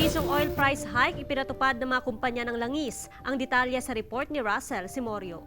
Pisong oil price hike ipinatupad ng mga kumpanya ng langis. Ang detalye sa report ni Russell Simorio.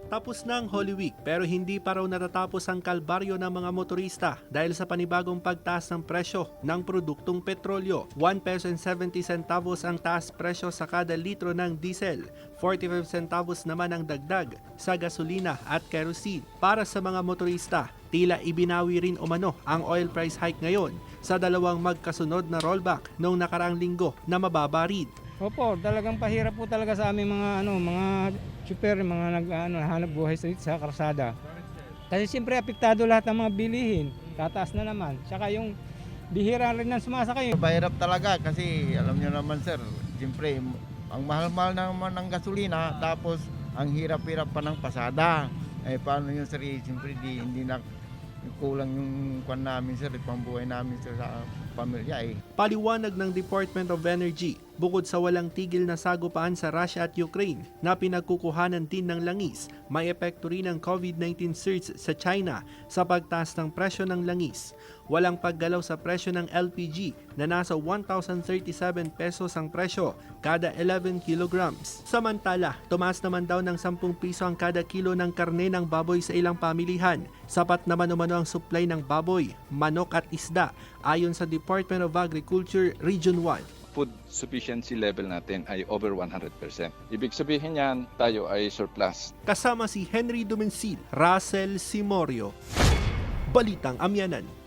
Tapos na ang Holy Week pero hindi pa raw natatapos ang kalbaryo ng mga motorista dahil sa panibagong pagtaas ng presyo ng produktong petrolyo. 1 peso and 70 centavos ang taas presyo sa kada litro ng diesel. 45 centavos naman ang dagdag sa gasolina at kerosene. Para sa mga motorista, tila ibinawi rin umano ang oil price hike ngayon sa dalawang magkasunod na rollback noong nakaraang linggo na mababa rin. Opo, talagang pahirap po talaga sa aming mga super, mga hanap buhay sa karsada. Kasi siyempre apektado lahat ng mga bilihin, tataas na naman. Saka yung bihira rin ng sumasakay. Mahirap talaga kasi alam nyo naman sir, siyempre ang mahal-mahal naman ng gasolina tapos ang hirap-hirap pa ng pasada. Eh paano yun sir, siyempre hindi na kulang yung kwan namin sir, pambuhay namin sir sa pamilya eh. Paliwanag ng Department of Energy, bukod sa walang tigil na sagupaan sa Russia at Ukraine na pinagkukuhanan din ng langis, may epekto rin ang COVID-19 surge sa China sa pagtaas ng presyo ng langis. Walang paggalaw sa presyo ng LPG na nasa 1,037 pesos ang presyo kada 11 kilograms. Samantala, tumaas naman daw ng 10 piso ang kada kilo ng karne ng baboy sa ilang pamilihan. Sapat naman umano ang supply ng baboy, manok at isda ayon sa Department of Agriculture Region 1. Food sufficiency level natin ay over 100%. Ibig sabihin yan, tayo ay surplus. Kasama si Henry Dumensil, Russell Simorio, Balitang Amyanan.